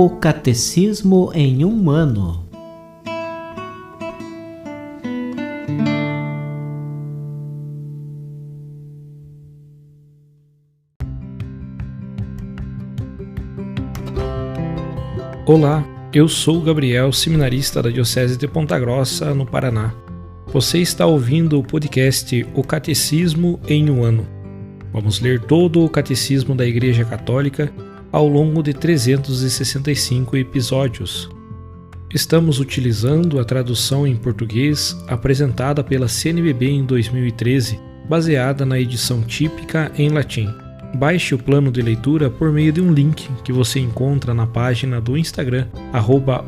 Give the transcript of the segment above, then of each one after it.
O Catecismo em um Ano. Olá, eu sou o Gabriel, seminarista da Diocese de Ponta Grossa, no Paraná. Você está ouvindo o podcast O Catecismo em um Ano. Vamos ler todo o Catecismo da Igreja Católica ao longo de 365 episódios. Estamos utilizando a tradução em português apresentada pela CNBB em 2013, baseada na edição típica em latim. Baixe o plano de leitura por meio de um link que você encontra na página do Instagram,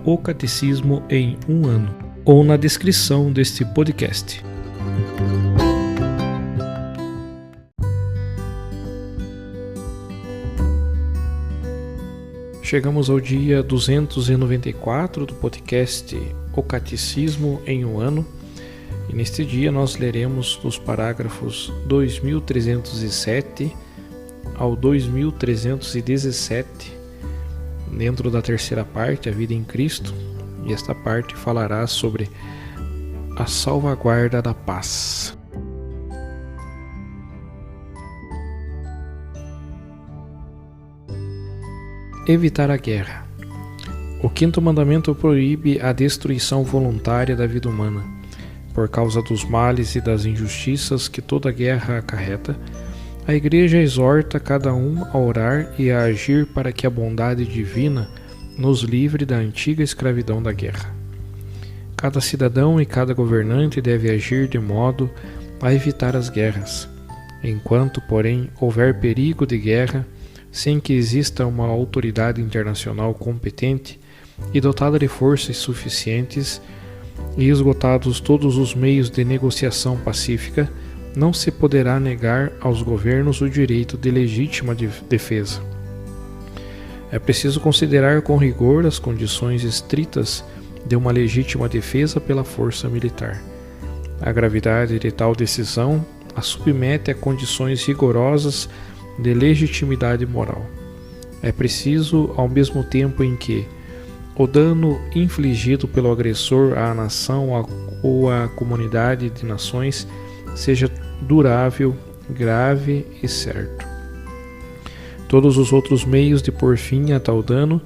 @ocatecismo em um ano, ou na descrição deste podcast. Chegamos ao dia 294 do podcast O Catecismo em um Ano, e neste dia nós leremos dos parágrafos 2307 ao 2317, dentro da terceira parte, a vida em Cristo, e esta parte falará sobre a salvaguarda da paz. Evitar a guerra. O quinto mandamento proíbe a destruição voluntária da vida humana. Por causa dos males e das injustiças que toda guerra acarreta, a Igreja exorta cada um a orar e a agir para que a bondade divina nos livre da antiga escravidão da guerra. Cada cidadão e cada governante deve agir de modo a evitar as guerras. Enquanto, porém, houver perigo de guerra, sem que exista uma autoridade internacional competente e dotada de forças suficientes, e esgotados todos os meios de negociação pacífica, não se poderá negar aos governos o direito de legítima defesa. É preciso considerar com rigor as condições estritas de uma legítima defesa pela força militar. A gravidade de tal decisão a submete a condições rigorosas de legitimidade moral. É preciso, ao mesmo tempo em que o dano infligido pelo agressor à nação ou à comunidade de nações seja durável, grave e certo. Todos os outros meios de pôr fim a tal dano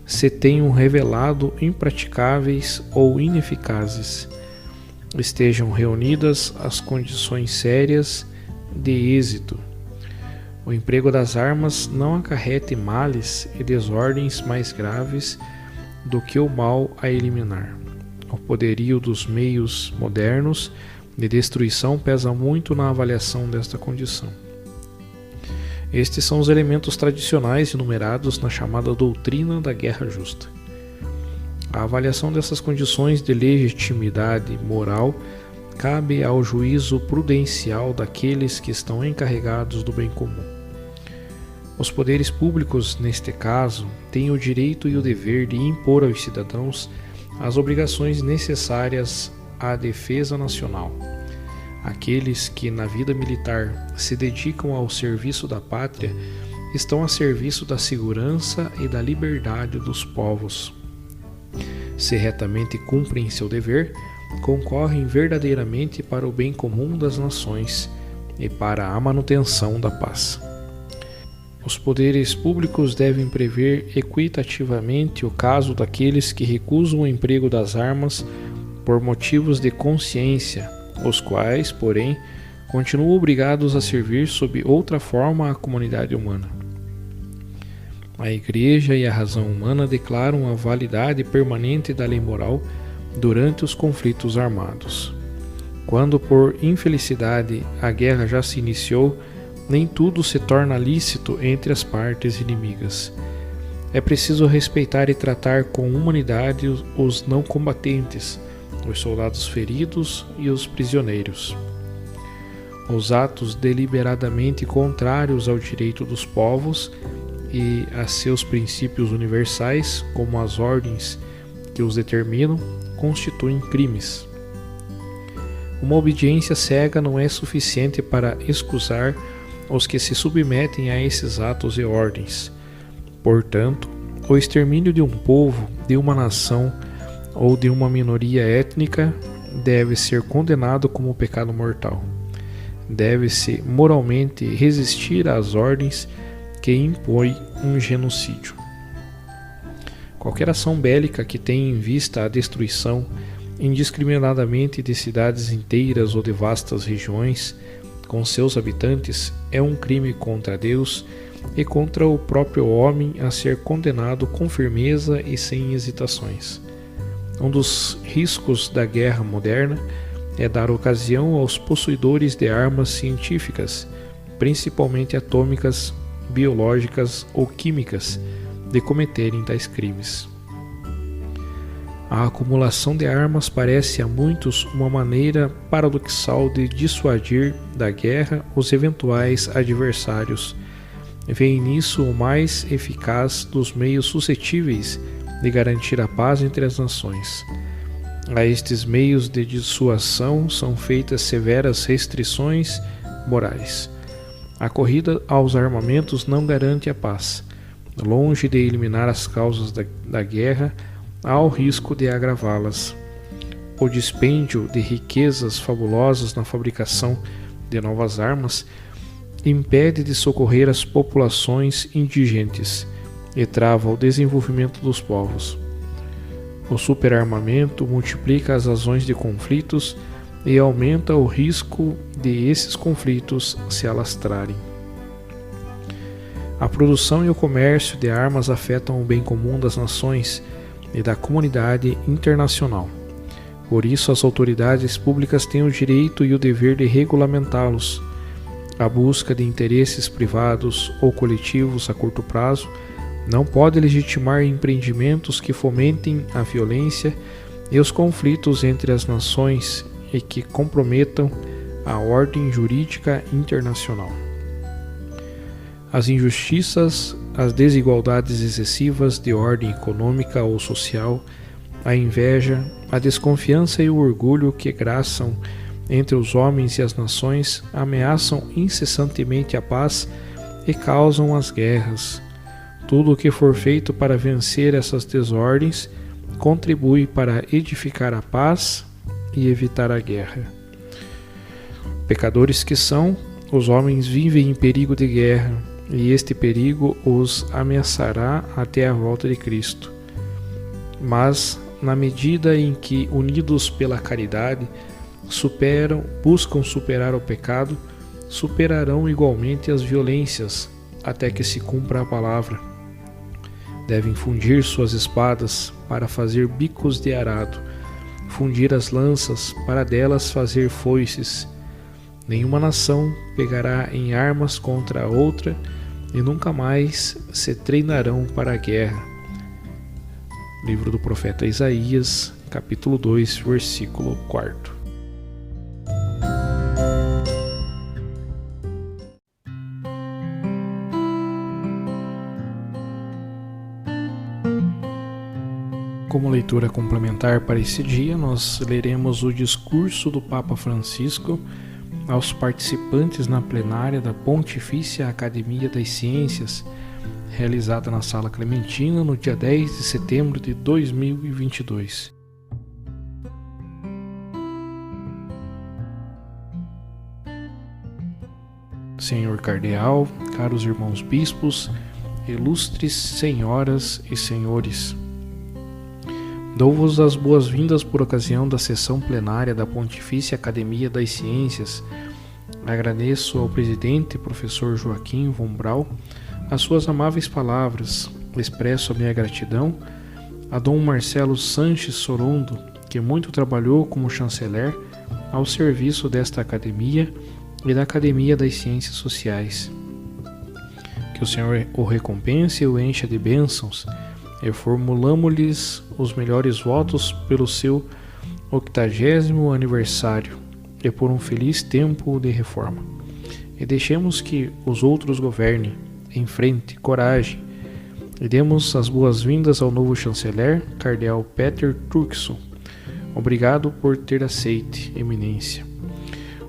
se tenham revelado impraticáveis ou ineficazes, estejam reunidas as condições sérias de êxito. O emprego das armas não acarrete males e desordens mais graves do que o mal a eliminar. O poderio dos meios modernos de destruição pesa muito na avaliação desta condição. Estes são os elementos tradicionais enumerados na chamada doutrina da guerra justa. A avaliação dessas condições de legitimidade moral cabe ao juízo prudencial daqueles que estão encarregados do bem comum. Os poderes públicos, neste caso, têm o direito e o dever de impor aos cidadãos as obrigações necessárias à defesa nacional. Aqueles que na vida militar se dedicam ao serviço da pátria estão a serviço da segurança e da liberdade dos povos. Se retamente cumprem seu dever, concorrem verdadeiramente para o bem comum das nações e para a manutenção da paz. Os poderes públicos devem prever equitativamente o caso daqueles que recusam o emprego das armas por motivos de consciência, os quais, porém, continuam obrigados a servir sob outra forma a comunidade humana. A Igreja e a razão humana declaram a validade permanente da lei moral durante os conflitos armados. Quando, por infelicidade, a guerra já se iniciou, nem tudo se torna lícito entre as partes inimigas. É preciso respeitar e tratar com humanidade os não combatentes, os soldados feridos e os prisioneiros. Os atos deliberadamente contrários ao direito dos povos e a seus princípios universais, como as ordens que os determinam, constituem crimes. Uma obediência cega não é suficiente para excusar os que se submetem a esses atos e ordens. Portanto, O extermínio de um povo, de uma nação ou de uma minoria étnica deve ser condenado como pecado mortal. Deve-se moralmente resistir às ordens que impõem um genocídio. Qualquer ação bélica que tenha em vista a destruição indiscriminadamente de cidades inteiras ou de vastas regiões com seus habitantes é um crime contra Deus e contra o próprio homem a ser condenado com firmeza e sem hesitações. Um dos riscos da guerra moderna é dar ocasião aos possuidores de armas científicas, principalmente atômicas, biológicas ou químicas, de cometerem tais crimes. A acumulação de armas parece a muitos uma maneira paradoxal de dissuadir da guerra os eventuais adversários. Veem nisso o mais eficaz dos meios suscetíveis de garantir a paz entre as nações. A estes meios de dissuasão são feitas severas restrições morais. A corrida aos armamentos não garante a paz. Longe de eliminar as causas da guerra, há o risco de agravá-las. O dispêndio de riquezas fabulosas na fabricação de novas armas impede de socorrer as populações indigentes e trava o desenvolvimento dos povos. O superarmamento multiplica as razões de conflitos e aumenta o risco de esses conflitos se alastrarem. A produção e o comércio de armas afetam o bem comum das nações e da comunidade internacional. Por isso, as autoridades públicas têm o direito e o dever de regulamentá-los. A busca de interesses privados ou coletivos a curto prazo não pode legitimar empreendimentos que fomentem a violência e os conflitos entre as nações e que comprometam a ordem jurídica internacional. As injustiças, as desigualdades excessivas de ordem econômica ou social, a inveja, a desconfiança e o orgulho que graçam entre os homens e as nações ameaçam incessantemente a paz e causam as guerras. Tudo o que for feito para vencer essas desordens contribui para edificar a paz e evitar a guerra. Pecadores que são, os homens vivem em perigo de guerra, e este perigo os ameaçará até a volta de Cristo. Mas, na medida em que, unidos pela caridade, buscam superar o pecado, superarão igualmente as violências, até que se cumpra a palavra. Devem fundir suas espadas para fazer bicos de arado, fundir as lanças para delas fazer foices. Nenhuma nação pegará em armas contra a outra e nunca mais se treinarão para a guerra. Livro do profeta Isaías, capítulo 2, versículo 4. Como leitura complementar para esse dia, nós leremos o discurso do Papa Francisco aos participantes na plenária da Pontifícia Academia das Ciências, realizada na Sala Clementina no dia 10 de setembro de 2022. Senhor Cardeal, caros irmãos bispos, ilustres senhoras e senhores, dou-vos as boas-vindas por ocasião da sessão plenária da Pontifícia Academia das Ciências. Agradeço ao presidente, professor Joaquim von Brau, as suas amáveis palavras. Expresso a minha gratidão a Dom Marcelo Sanches Sorondo, que muito trabalhou como chanceler ao serviço desta academia e da Academia das Ciências Sociais. Que o Senhor o recompense e o encha de bênçãos, e formulamo-lhes os melhores votos pelo seu 80º aniversário e por um feliz tempo de reforma. E deixemos que os outros governem, em frente, coragem, e demos as boas-vindas ao novo chanceler, Cardeal Peter Turkson. Obrigado por ter aceite, eminência.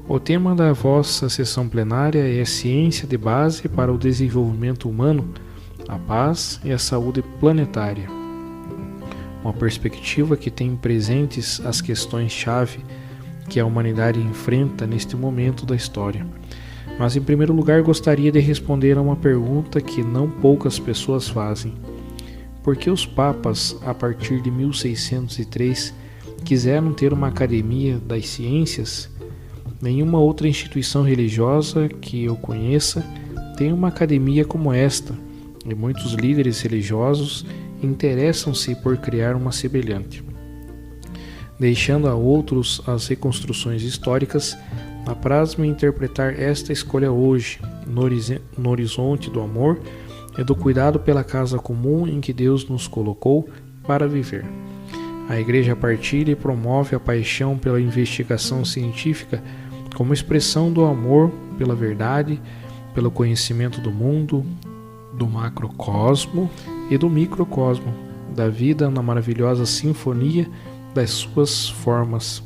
O tema da vossa sessão plenária é Ciência de Base para o Desenvolvimento Humano, a paz e a saúde planetária. Uma perspectiva que tem presentes as questões-chave que a humanidade enfrenta neste momento da história. Mas, em primeiro lugar, gostaria de responder a uma pergunta que não poucas pessoas fazem. Por que os papas, a partir de 1603, quiseram ter uma academia das ciências? Nenhuma outra instituição religiosa que eu conheça tem uma academia como esta, e muitos líderes religiosos interessam-se por criar uma semelhante. Deixando a outros as reconstruções históricas, apraz-me interpretar esta escolha hoje, no horizonte do amor e do cuidado pela casa comum em que Deus nos colocou para viver. A Igreja partilha e promove a paixão pela investigação científica como expressão do amor pela verdade, pelo conhecimento do mundo, do macrocosmo e do microcosmo, da vida na maravilhosa sinfonia das suas formas.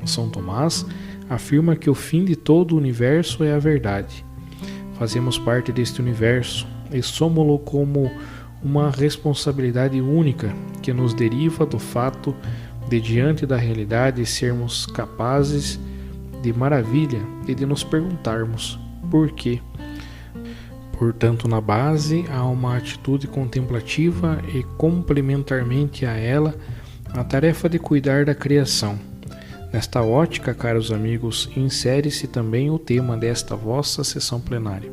São Tomás afirma que o fim de todo o universo é a verdade. Fazemos parte deste universo e somos-lo como uma responsabilidade única que nos deriva do fato de, diante da realidade, sermos capazes de maravilha e de nos perguntarmos por quê. Portanto, na base há uma atitude contemplativa e, complementarmente a ela, a tarefa de cuidar da criação. Nesta ótica, caros amigos, insere-se também o tema desta vossa sessão plenária.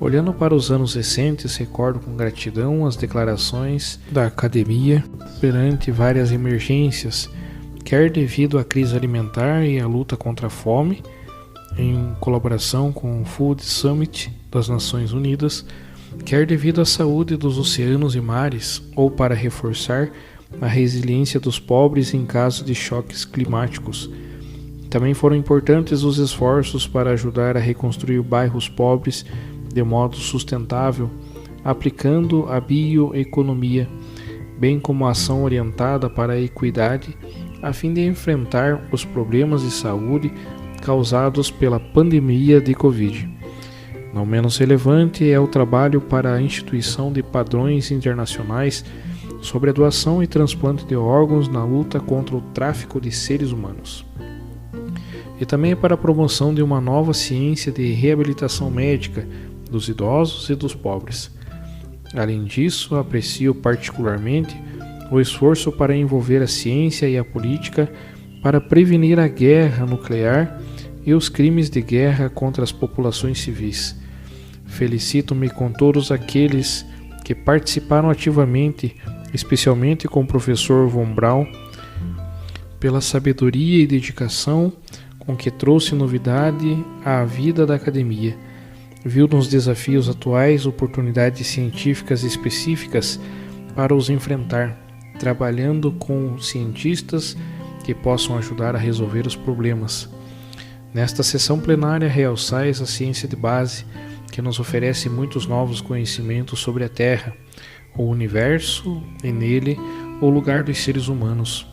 Olhando para os anos recentes, recordo com gratidão as declarações da Academia perante várias emergências, quer devido à crise alimentar e à luta contra a fome, em colaboração com o Food Summit das Nações Unidas, quer devido à saúde dos oceanos e mares, ou para reforçar a resiliência dos pobres em caso de choques climáticos. Também foram importantes os esforços para ajudar a reconstruir bairros pobres de modo sustentável, aplicando a bioeconomia, bem como a ação orientada para a equidade, a fim de enfrentar os problemas de saúde causados pela pandemia de Covid. Não menos relevante é o trabalho para a instituição de padrões internacionais sobre a doação e transplante de órgãos na luta contra o tráfico de seres humanos. E também para a promoção de uma nova ciência de reabilitação médica dos idosos e dos pobres. Além disso, aprecio particularmente o esforço para envolver a ciência e a política para prevenir a guerra nuclear e os crimes de guerra contra as populações civis. Felicito-me com todos aqueles que participaram ativamente, especialmente com o professor Von Braun, pela sabedoria e dedicação com que trouxe novidade à vida da academia. Viu nos desafios atuais oportunidades científicas específicas para os enfrentar, trabalhando com cientistas que possam ajudar a resolver os problemas. Nesta sessão plenária, realçais a ciência de base, que nos oferece muitos novos conhecimentos sobre a Terra, o universo e nele o lugar dos seres humanos.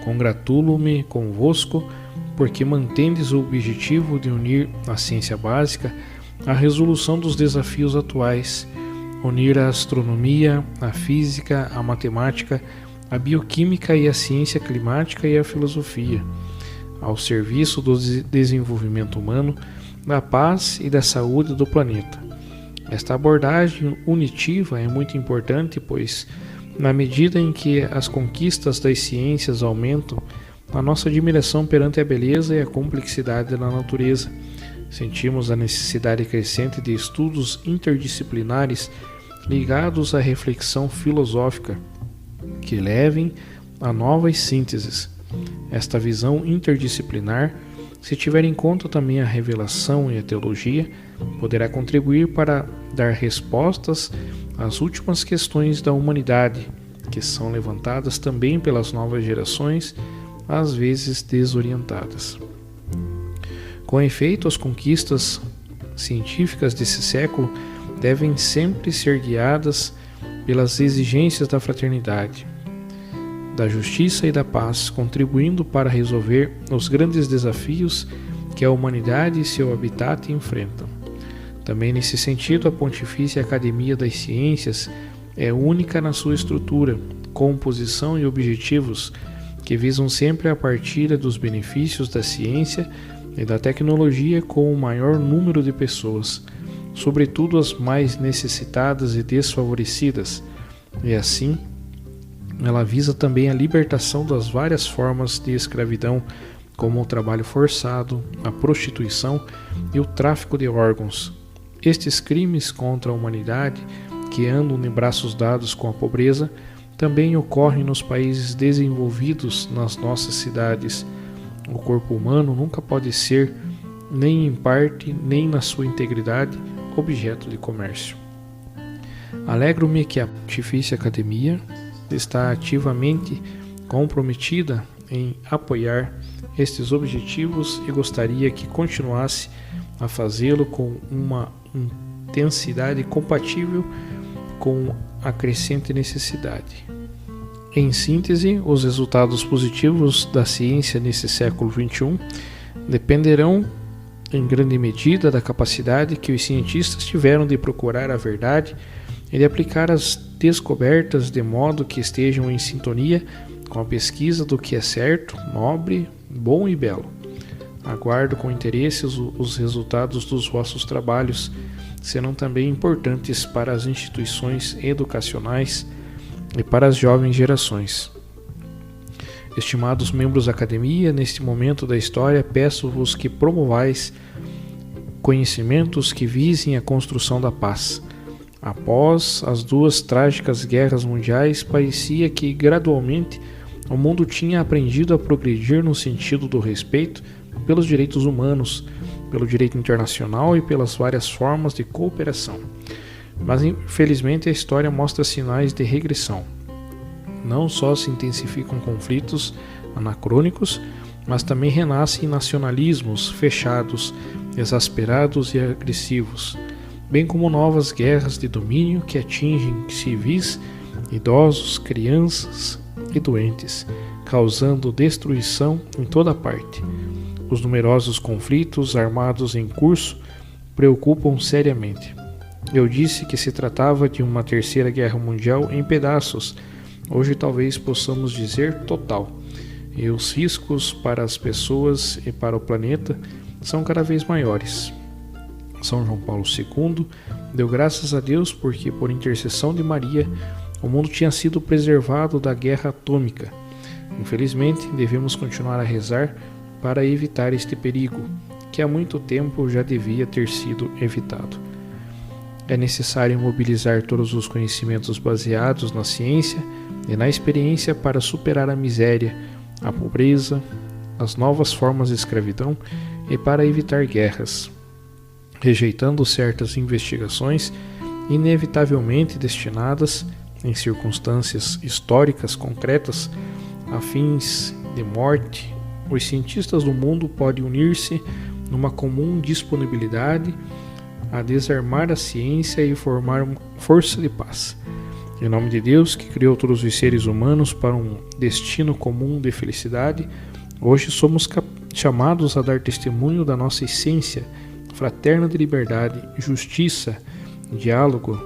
Congratulo-me convosco porque mantendes o objetivo de unir a ciência básica à resolução dos desafios atuais, unir a astronomia, a física, a matemática, a bioquímica e a ciência climática e a filosofia, ao serviço do desenvolvimento humano, da paz e da saúde do planeta. Esta abordagem unitiva é muito importante, pois, na medida em que as conquistas das ciências aumentam, a nossa admiração perante a beleza e a complexidade da natureza, sentimos a necessidade crescente de estudos interdisciplinares ligados à reflexão filosófica, que levem a novas sínteses. Esta visão interdisciplinar, se tiver em conta também a revelação e a teologia, poderá contribuir para dar respostas às últimas questões da humanidade, que são levantadas também pelas novas gerações, às vezes desorientadas. Com efeito, as conquistas científicas desse século devem sempre ser guiadas pelas exigências da fraternidade, da justiça e da paz, contribuindo para resolver os grandes desafios que a humanidade e seu habitat enfrentam. Também nesse sentido, a Pontifícia Academia das Ciências é única na sua estrutura, composição e objetivos que visam sempre a partilha dos benefícios da ciência e da tecnologia com o maior número de pessoas, sobretudo as mais necessitadas e desfavorecidas, e assim ela visa também a libertação das várias formas de escravidão, como o trabalho forçado, a prostituição e o tráfico de órgãos. Estes crimes contra a humanidade, que andam de braços dados com a pobreza, também ocorrem nos países desenvolvidos nas nossas cidades. O corpo humano nunca pode ser, nem em parte, nem na sua integridade, objeto de comércio. Alegro-me que a Pontifícia Academia está ativamente comprometida em apoiar estes objetivos e gostaria que continuasse a fazê-lo com uma intensidade compatível com a crescente necessidade. Em síntese, os resultados positivos da ciência nesse século XXI dependerão em grande medida da capacidade que os cientistas tiveram de procurar a verdade e de aplicar as descobertas de modo que estejam em sintonia com a pesquisa do que é certo, nobre, bom e belo. Aguardo com interesse os resultados dos vossos trabalhos, serão também importantes para as instituições educacionais e para as jovens gerações. Estimados membros da Academia, neste momento da história, peço-vos que promovais conhecimentos que visem a construção da paz. Após as duas trágicas guerras mundiais, parecia que gradualmente o mundo tinha aprendido a progredir no sentido do respeito pelos direitos humanos, pelo direito internacional e pelas várias formas de cooperação. Mas infelizmente a história mostra sinais de regressão. Não só se intensificam conflitos anacrônicos, mas também renascem nacionalismos fechados, exasperados e agressivos, bem como novas guerras de domínio que atingem civis, idosos, crianças e doentes, causando destruição em toda parte. Os numerosos conflitos armados em curso preocupam seriamente. Eu disse que se tratava de uma terceira guerra mundial em pedaços. Hoje talvez possamos dizer total. E os riscos para as pessoas e para o planeta são cada vez maiores. São João Paulo II deu graças a Deus porque, por intercessão de Maria, o mundo tinha sido preservado da guerra atômica. Infelizmente, devemos continuar a rezar para evitar este perigo, que há muito tempo já devia ter sido evitado. É necessário mobilizar todos os conhecimentos baseados na ciência e na experiência para superar a miséria, a pobreza, as novas formas de escravidão e para evitar guerras. Rejeitando certas investigações inevitavelmente destinadas, em circunstâncias históricas concretas, a fins de morte, os cientistas do mundo podem unir-se numa comum disponibilidade a desarmar a ciência e formar uma força de paz. Em nome de Deus, que criou todos os seres humanos para um destino comum de felicidade, hoje somos chamados a dar testemunho da nossa essência fraterna de liberdade, justiça, diálogo,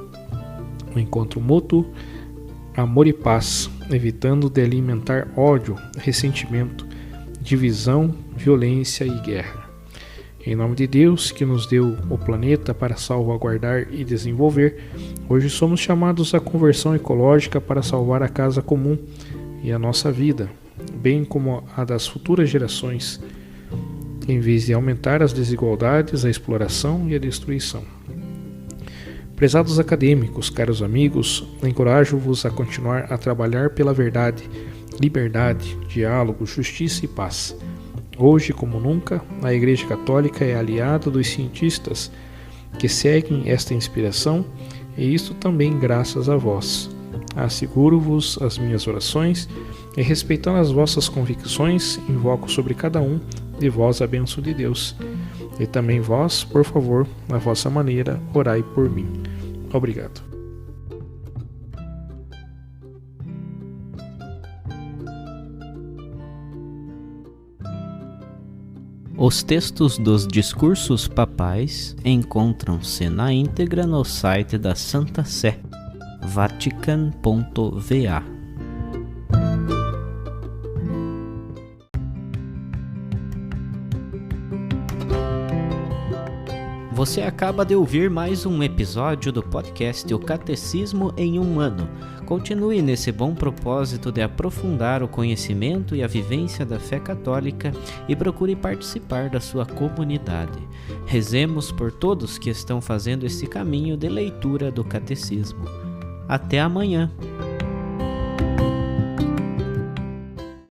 encontro mútuo, amor e paz, evitando de alimentar ódio, ressentimento, divisão, violência e guerra. Em nome de Deus, que nos deu o planeta para salvaguardar e desenvolver, hoje somos chamados à conversão ecológica para salvar a casa comum e a nossa vida, bem como a das futuras gerações, em vez de aumentar as desigualdades, a exploração e a destruição. Prezados acadêmicos, caros amigos, encorajo-vos a continuar a trabalhar pela verdade, liberdade, diálogo, justiça e paz. Hoje, como nunca, a Igreja Católica é aliada dos cientistas que seguem esta inspiração, e isto também graças a vós. Asseguro-vos as minhas orações e, respeitando as vossas convicções, invoco sobre cada um de vós a bênção de Deus. E também vós, por favor, na vossa maneira, orai por mim. Obrigado. Os textos dos discursos papais encontram-se na íntegra no site da Santa Sé, vatican.va. Você acaba de ouvir mais um episódio do podcast O Catecismo em um Ano. Continue nesse bom propósito de aprofundar o conhecimento e a vivência da fé católica e procure participar da sua comunidade. Rezemos por todos que estão fazendo esse caminho de leitura do Catecismo. Até amanhã!